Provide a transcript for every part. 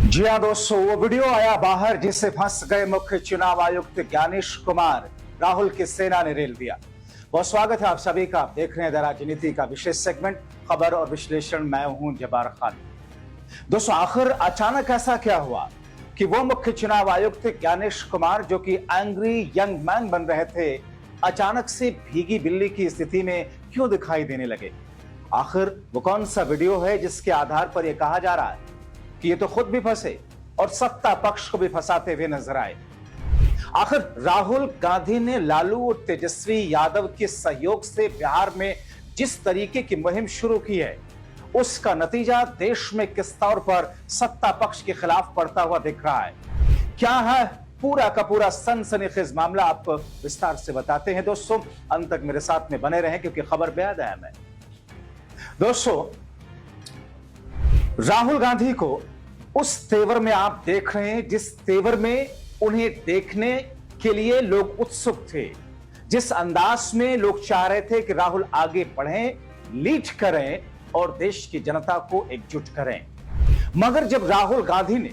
जी हाँ दोस्तों, वो वीडियो आया बाहर जिससे फंस गए मुख्य चुनाव आयुक्त ज्ञानेश कुमार। राहुल की सेना ने रेल दिया। बहुत स्वागत है आप सभी का। आप देख रहे हैं द राजनीति का विशेष सेगमेंट खबर और विश्लेषण। मैं हूं जब्बार खान। दोस्तों, आखिर अचानक ऐसा क्या हुआ कि वो मुख्य चुनाव आयुक्त ज्ञानेश कुमार, जो कि एंग्री यंग मैन बन रहे थे, अचानक से भीगी बिल्ली की स्थिति में क्यों दिखाई देने लगे? आखिर वो कौन सा वीडियो है जिसके आधार पर यह कहा जा रहा है कि ये तो खुद भी फंसे और सत्ता पक्ष को भी फंसाते हुए नजर आए? आखिर राहुल गांधी ने लालू और तेजस्वी यादव के सहयोग से बिहार में जिस तरीके की मुहिम शुरू की है, उसका नतीजा देश में किस तौर पर सत्ता पक्ष के खिलाफ पड़ता हुआ दिख रहा है? क्या है पूरा का पूरा सनसनीखेज मामला, आपको विस्तार से बताते हैं। दोस्तों, अंत तक मेरे साथ में बने रहें क्योंकि खबर बेहद अहम है। दोस्तों, राहुल गांधी को उस तेवर में आप देख रहे हैं जिस तेवर में उन्हें देखने के लिए लोग उत्सुक थे, जिस अंदाज में लोग चाह रहे थे कि राहुल आगे बढ़ें, लीड करें और देश की जनता को एकजुट करें। मगर जब राहुल गांधी ने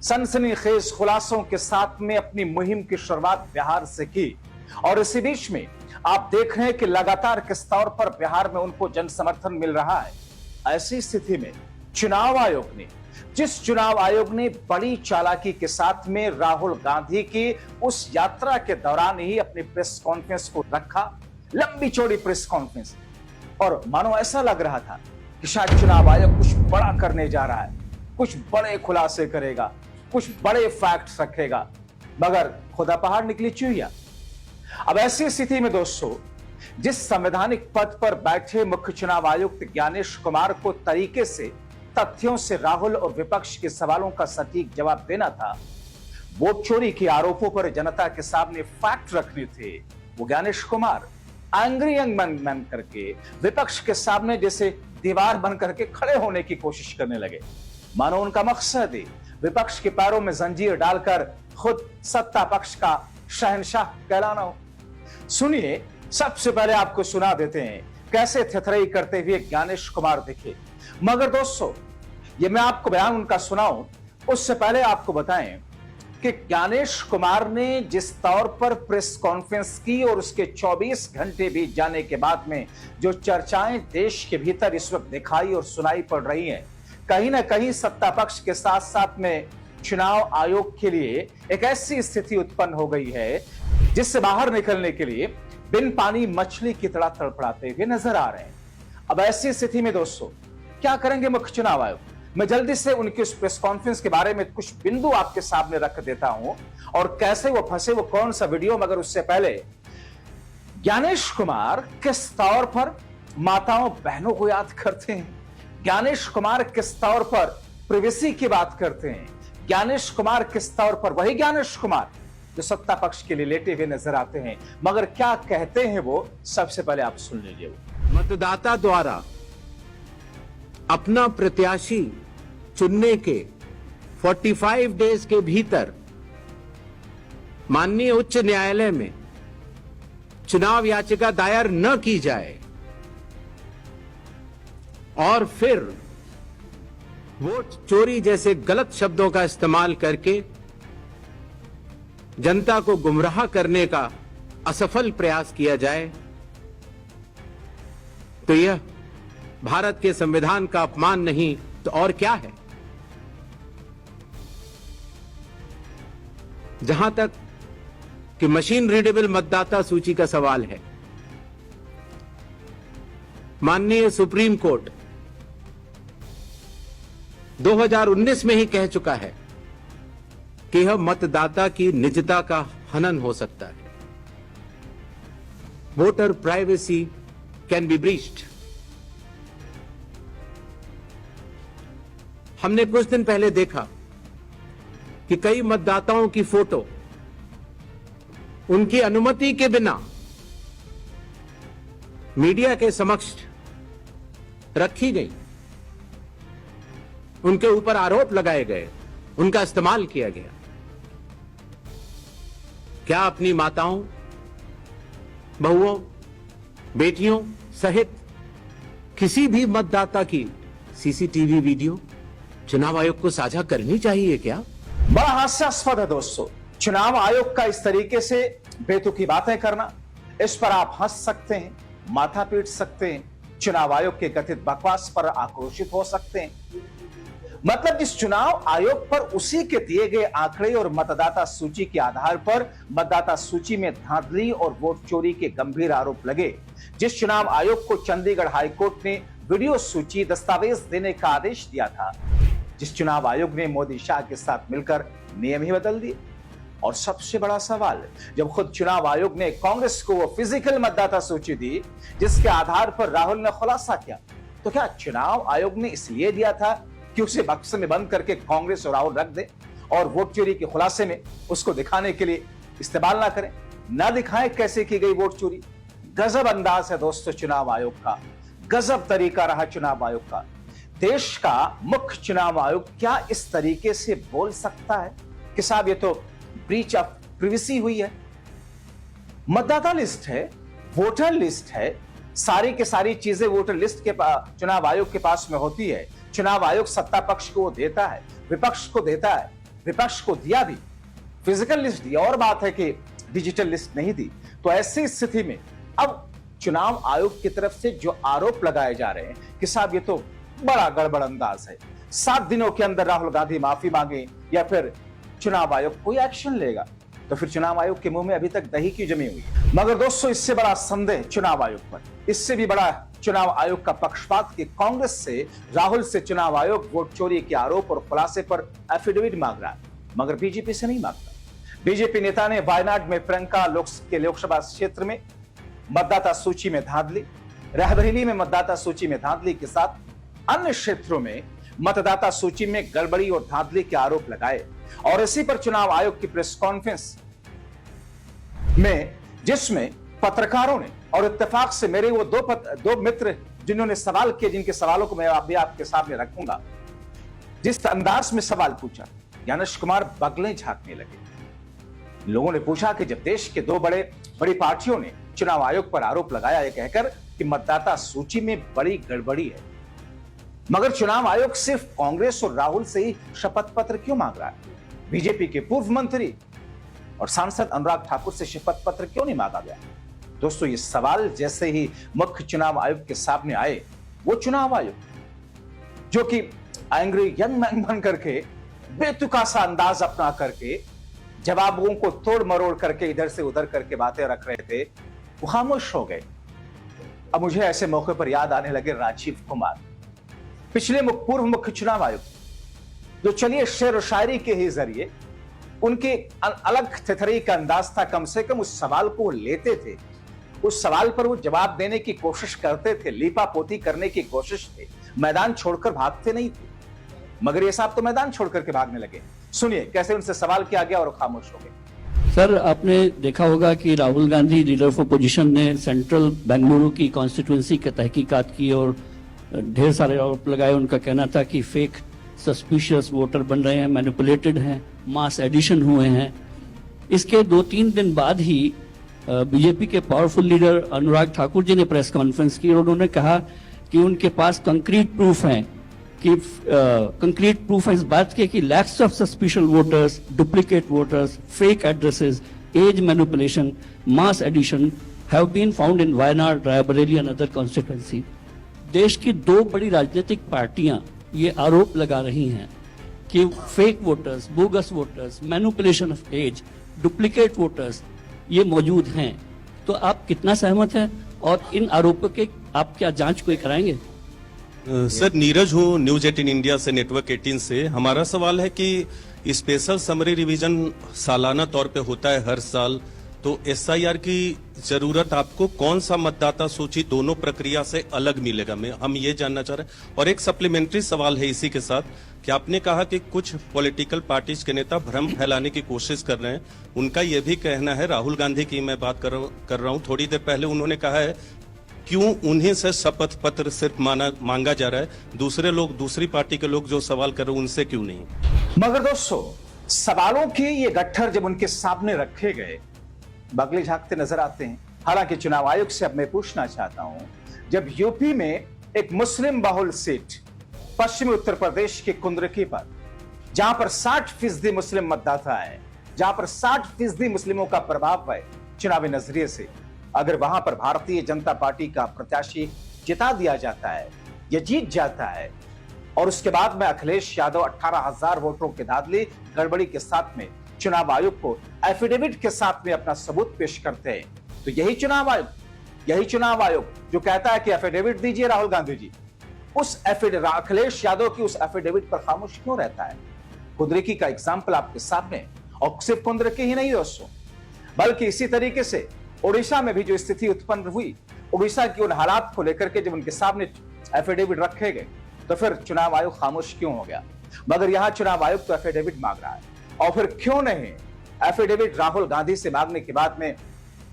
सनसनीखेज खुलासों के साथ में अपनी मुहिम की शुरुआत बिहार से की और इसी बीच में आप देख रहे हैं कि लगातार किस तौर पर बिहार में उनको जन समर्थन मिल रहा है, ऐसी स्थिति में चुनाव आयोग ने बड़ी चालाकी के साथ में राहुल गांधी की उस यात्रा के दौरान ही अपनी प्रेस कॉन्फ्रेंस को रखा, लंबी चौड़ी प्रेस कॉन्फ्रेंस। और मानो ऐसा लग रहा था कि शायद चुनाव आयोग कुछ बड़ा करने जा रहा है, कुछ बड़े खुलासे करेगा, कुछ बड़े फैक्ट्स रखेगा, मगर खुदा पहाड़ निकली चूहिया। अब ऐसी स्थिति में दोस्तों, जिस संवैधानिक पद पर बैठे मुख्य चुनाव आयुक्त ज्ञानेश कुमार को तरीके से तथ्यों से राहुल और विपक्ष के सवालों का सटीक जवाब देना था, वोट चोरी के आरोपों पर जनता के सामने फैक्ट रखने थे, वो Gyanesh Kumar angry young man करके विपक्ष के सामने जैसे दीवार बन करके खड़े होने की कोशिश करने लगे। मानो उनका मकसद है विपक्ष के पैरों में जंजीर डालकर खुद सत्ता पक्ष का शहंशाह कहलाना हो। सुनिए, सबसे पहले आपको सुना देते हैं कैसे थेथराई करते हुए ज्ञानेश कुमार दिखे। मगर दोस्तों, ये मैं आपको बयान उनका सुनाऊं उससे पहले आपको बताएं कि ज्ञानेश कुमार ने जिस तौर पर प्रेस कॉन्फ्रेंस की और उसके 24 घंटे बीत जाने के बाद में जो चर्चाएं देश के भीतर इस वक्त दिखाई और सुनाई पड़ रही हैं, कहीं ना कहीं सत्ता पक्ष के साथ साथ में चुनाव आयोग के लिए एक ऐसी स्थिति उत्पन्न हो गई है जिससे बाहर निकलने के लिए बिन पानी मछली की तरह तड़पड़ाते हुए नजर आ रहे हैं। अब ऐसी स्थिति में दोस्तों, क्या करेंगे मुख्य चुनाव आयोग? मैं जल्दी से उनकी उस प्रेस कॉन्फ्रेंस के बारे में कुछ बिंदु आपके सामने रख देता हूं और कैसे वो फंसे, वो कौन सा वीडियो। मगर उससे पहले ज्ञानेश कुमार किस तौर पर माताओं बहनों को याद करते हैं, ज्ञानेश कुमार किस तौर पर प्रिवेसी की बात करते हैं, ज्ञानेश कुमार किस तौर पर वही ज्ञानेश कुमार जो सत्ता पक्ष के लिए लेटे हुए नजर आते हैं, मगर क्या कहते हैं वो, सबसे पहले आप सुन लीजिए। वो मतदाता द्वारा अपना प्रत्याशी चुनने के 45 डेज के भीतर माननीय उच्च न्यायालय में चुनाव याचिका दायर न की जाए और फिर वोट चोरी जैसे गलत शब्दों का इस्तेमाल करके जनता को गुमराह करने का असफल प्रयास किया जाए, तो यह भारत के संविधान का अपमान नहीं तो और क्या है। जहां तक कि मशीन रीडेबल मतदाता सूची का सवाल है, माननीय सुप्रीम कोर्ट 2019 में ही कह चुका है कि यह मतदाता की निजता का हनन हो सकता है। Voter privacy can be breached. हमने कुछ दिन पहले देखा कि कई मतदाताओं की फोटो उनकी अनुमति के बिना मीडिया के समक्ष रखी गई, उनके ऊपर आरोप लगाए गए, उनका इस्तेमाल किया गया। क्या अपनी माताओं, बहुओं, बेटियों सहित किसी भी मतदाता की सीसीटीवी वीडियो चुनाव आयोग को साझा करनी चाहिए क्या? बड़ा हास्यास्पद है दोस्तों, चुनाव आयोग का इस तरीके से बेतुकी बातें करना। इस पर आप हंस सकते हैं, माथा पीट सकते हैं, चुनाव आयोग के कथित बकवास पर आक्रोशित हो सकते हैं। मतलब जिस चुनाव आयोग पर उसी के दिए गए आंकड़े और मतदाता सूची के आधार पर मतदाता सूची में धांधली और वोट चोरी के गंभीर आरोप लगे, जिस चुनाव आयोग को चंडीगढ़ हाईकोर्ट ने वीडियो सूची दस्तावेज देने का आदेश दिया था, जिस चुनाव आयोग ने मोदी शाह के साथ मिलकर नियम ही बदल दिए। और सबसे बड़ा सवाल, जब खुद चुनाव आयोग ने कांग्रेस को वो फिजिकल मतदाता सूची दी जिसके आधार पर राहुल ने खुलासा किया, तो क्या चुनाव आयोग ने इसलिए दिया था कि उसे बक्से में बंद करके कांग्रेस और राहुल रख दे और वोट चोरी के खुलासे में उसको दिखाने के लिए इस्तेमाल ना करें, ना दिखाएं कैसे की गई वोट चोरी? गजब अंदाज है दोस्तों चुनाव आयोग का, गजब तरीका रहा चुनाव आयोग का। देश का मुख्य चुनाव आयोग क्या इस तरीके से बोल सकता है कि साहब ये तो ब्रीच ऑफ प्रिवेसी हुई है? मतदाता लिस्ट है, वोटर लिस्ट है, सारी की सारी चीजें वोटर लिस्ट के चुनाव आयोग के पास में होती है। चुनाव आयोग सत्ता पक्ष को देता है, विपक्ष को देता है, विपक्ष को दिया भी, फिजिकल लिस्ट दी, और बात है कि डिजिटल लिस्ट नहीं दी। तो ऐसी स्थिति में अब चुनाव आयोग की तरफ से जो आरोप लगाए जा रहे हैं कि साहब ये तो बड़ा गड़बड़ अंदाज है, 7 दिनों के अंदर राहुल गांधी माफी मांगे या फिर चुनाव आयोग कोई एक्शन लेगा, तो फिर चुनाव आयोग के मुंह में अभी तक दही की जमी हुई है। मगर दोस्तों इससे बड़ा संदेह चुनाव आयोग पर, इससे भी बड़ा चुनाव आयोग का पक्षपात कि कांग्रेस से राहुल से चुनाव आयोग वोट चोरी के आरोप और खुलासे पर एफिडेविट मांग रहा है, मगर बीजेपी से नहीं मांगता। बीजेपी नेता ने वायनाड में प्रियंका के लोकसभा क्षेत्र में मतदाता सूची में धांधली, रायबरेली में मतदाता सूची में धांधली के साथ अन्य क्षेत्रों में मतदाता सूची में गड़बड़ी और धांधली के आरोप लगाए। और इसी पर चुनाव आयोग की प्रेस कॉन्फ्रेंस में, जिसमें पत्रकारों ने, और इत्तेफाक से मेरे वो दो मित्र जिन्होंने सवाल किए, जिनके सवालों को मैं अभी आपके सामने रखूंगा, जिस अंदाज में सवाल पूछा, ज्ञानेश कुमार बगलें झांकने लगे। लोगों ने पूछा कि जब देश के दो बड़ी पार्टियों ने चुनाव आयोग पर आरोप लगाया यह कहकर कि मतदाता सूची में बड़ी गड़बड़ी है, मगर चुनाव आयोग सिर्फ कांग्रेस और राहुल से ही शपथ पत्र क्यों मांग रहा है? बीजेपी के पूर्व मंत्री और सांसद अनुराग ठाकुर से शपथ पत्र क्यों नहीं मांगा गया? दोस्तों ये सवाल जैसे ही मुख्य चुनाव आयोग के सामने आए, वो चुनाव आयोग जो कि एंग्री यंग मैन बन करके बेतुका सा अंदाज अपना करके जवाबों को तोड़ मरोड़ करके इधर से उधर करके बातें रख रहे थे, वो खामोश हो गए। अब मुझे ऐसे मौके पर याद आने लगे राजीव कुमार, पिछले पूर्व मुख्य चुनाव आयुक्त, जो चलिए शेर और शायरी के ही जरिए उनके अलग थिथरी का अंदाज था, कम से कम उस सवाल को लेते थे, उस सवाल पर वो जवाब देने की कोशिश करते थे, लीपा पोती करने की कोशिश थे, मैदान छोड़कर भागते नहीं थे। मगर ये साहब तो मैदान छोड़कर के भागने लगे। सुनिए कैसे उनसे सवाल किया गया और खामोश हो गए। सर, आपने देखा होगा कि Rahul Gandhi leader of opposition ने सेंट्रल बेंगलुरु की कॉन्स्टिट्यूंसी की तहकीकात की और ढेर सारे आरोप लगाए। उनका कहना था कि फेक सस्पिशियस वोटर बन रहे हैं, मैनिपुलेटेड हैं, मास एडिशन हुए हैं। इसके 2-3 दिन बाद ही बीजेपी के पावरफुल लीडर अनुराग ठाकुर जी ने प्रेस कॉन्फ्रेंस की और उन्होंने कहा कि उनके पास कंक्रीट प्रूफ है कि कंक्रीट प्रूफ है इस बात के कि lacks of suspicious voters, duplicate voters, fake addresses, age manipulation, mass addition have been found in Wayanad, Raebareli and other constituency. देश की 2 बड़ी राजनीतिक पार्टियां ये आरोप लगा रही हैं कि fake voters, bogus voters, manipulation of age, duplicate voters ये मौजूद हैं। तो आप कितना सहमत हैं और इन आरोपों के आप क्या जांच कोई कराएंगे? सर, नीरज हूँ, न्यूज 18 इंडिया से, नेटवर्क 18 से। हमारा सवाल है कि स्पेशल समरी रिवीजन सालाना तौर पे होता है हर साल, तो एसआईआर की जरूरत आपको कौन सा मतदाता सूची दोनों प्रक्रिया से अलग मिलेगा, हम ये जानना चाह रहे हैं। और एक सप्लीमेंट्री सवाल है इसी के साथ कि आपने कहा कि कुछ पॉलिटिकल पार्टीज के नेता भ्रम फैलाने की कोशिश कर रहे हैं। उनका यह भी कहना है, राहुल गांधी की मैं बात कर रहा हूं, थोड़ी देर पहले उन्होंने कहा है क्यों उन्हीं से शपथ पत्र सिर्फ मांगा जा रहा है, दूसरे लोग, दूसरी पार्टी के लोग जो सवाल कर रहे हैं उनसे क्यों नहीं? मगर दोस्तों सवालों के ये गट्ठर जब उनके सामने रखे गए, बगले झांकते नजर आते हैं। हालांकि चुनाव आयोग से अब मैं पूछना चाहता हूं, जब यूपी में एक मुस्लिम बहुल सीट पश्चिमी उत्तर प्रदेश के कुंद्रकी पर, जहां पर 60% मुस्लिम मतदाता है, जहां पर 60% मुस्लिमों का प्रभाव है चुनावी नजरिए से, अगर वहां पर भारतीय जनता पार्टी का प्रत्याशी जिता दिया जाता है या जीत जाता है और उसके बाद में अखिलेश यादव 18,000 वोटों के धांधली गड़बड़ी के साथ में चुनाव आयोग को एफिडेविट के साथ में अपना सबूत पेश करते हैं, तो यही चुनाव आयोग जो कहता है कि एफिडेविट दीजिए राहुल गांधी जी, उस अखिलेश यादव की उस एफिडेविट पर खामोश क्यों रहता है? कुंद्रकी का एग्जाम्पल आपके सामने, और सिर्फ कुंद्रकी ही नहीं दोस्तों, बल्कि इसी तरीके से ओडिशा में भी जो स्थिति उत्पन्न हुई, ओडिशा की उन हालात को लेकर के जब उनके सामने एफिडेविट रखे गए तो फिर चुनाव आयोग खामोश क्यों हो गया? मगर यहां चुनाव आयोग तो एफिडेविट मांग रहा है, और फिर क्यों नहीं एफिडेविट राहुल गांधी से मांगने के बाद में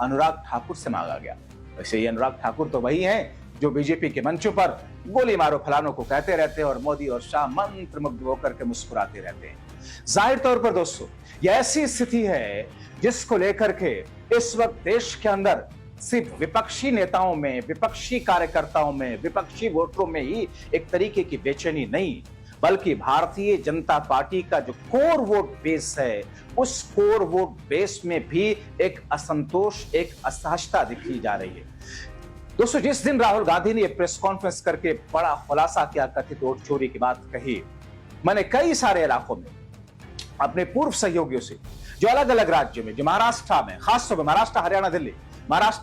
अनुराग ठाकुर से मांगा गया? वैसे ये अनुराग ठाकुर तो वही हैं जो बीजेपी के मंचों पर गोली मारो फलानों को कहते रहते हैं और मोदी और शाह मंत्रमुग्ध होकर के मुस्कुराते रहते हैं। जाहिर तौर पर दोस्तों यह ऐसी स्थिति है जिसको लेकर के इस वक्त देश के अंदर सिर्फ विपक्षी नेताओं में, विपक्षी कार्यकर्ताओं में, विपक्षी वोटरों में ही एक तरीके की बेचैनी नहीं, बल्कि भारतीय जनता पार्टी का जो कोर वोट बेस है, उस कोर वोट बेस में भी एक असंतोष, एक असहजता दिखी जा रही है। दोस्तों, जिस दिन राहुल गांधी ने प्रेस कॉन्फ्रेंस करके बड़ा खुलासा किया, कथित वोट चोरी की बात कही, मैंने कई सारे इलाकों में अपने पूर्व सहयोगियों से जो अलग अलग राज्यों में, जो महाराष्ट्र में, खासतौर पर महाराष्ट्र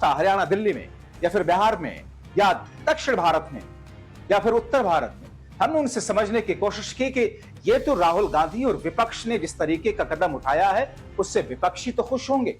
हरियाणा दिल्ली में, या फिर बिहार में, या दक्षिण भारत में, या फिर उत्तर भारत में, हमने उनसे समझने की कोशिश की कि ये तो राहुल गांधी और विपक्ष ने जिस तरीके का कदम उठाया है उससे विपक्षी तो खुश होंगे,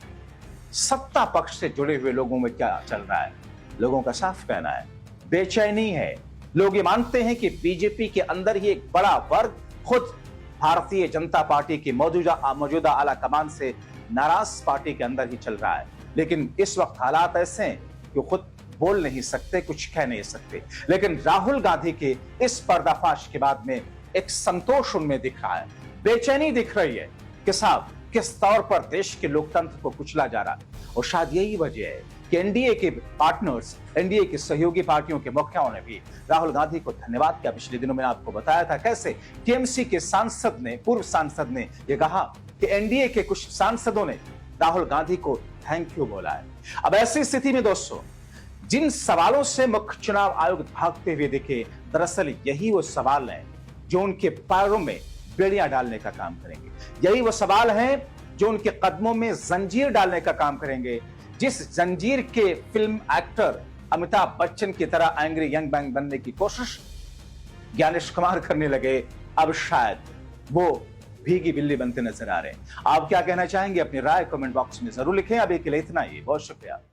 सत्ता पक्ष से जुड़े हुए लोगों में क्या चल रहा है? लोगों का साफ कहना है बेचैनी है। लोग ये मानते हैं कि बीजेपी के अंदर ही एक बड़ा वर्ग खुद भारतीय जनता पार्टी की मौजूदा आला कमान से नाराज पार्टी के अंदर ही चल रहा है, लेकिन इस वक्त हालात ऐसे हैं कि खुद बोल नहीं सकते, कुछ कह नहीं सकते। लेकिन राहुल गांधी के इस पर्दाफाश के बाद में एक संतोष उनमें दिख रहा है, बेचैनी दिख रही है कि साहब किस तौर पर देश के लोकतंत्र को कुचला जा रहा है। और शायद यही वजह है कि एनडीए के पार्टनर्स, एनडीए की सहयोगी पार्टियों के मुखियाओं ने भी राहुल गांधी को धन्यवाद किया। पिछले दिनों में आपको बताया था कैसे टीएमसी के पूर्व सांसद ने यह कहा कि एनडीए के कुछ सांसदों ने राहुल गांधी को थैंक यू बोला है। अब ऐसी स्थिति में दोस्तों, जिन सवालों से मुख्य चुनाव आयोग भागते हुए दिखे, दरअसल यही वो सवाल है जो उनके पैरों में बेड़ियां डालने का काम करेंगे। यही वो सवाल हैं जो उनके कदमों में जंजीर डालने का काम करेंगे। जिस जंजीर के फिल्म एक्टर अमिताभ बच्चन की तरह एंग्री यंग मैन बनने की कोशिश ज्ञानेश कुमार करने लगे, अब शायद वो भीगी बिल्ली बनते नजर आ रहे हैं। आप क्या कहना चाहेंगे? अपनी राय कमेंट बॉक्स में जरूर लिखें। अभी के लिए इतना ही, बहुत शुक्रिया।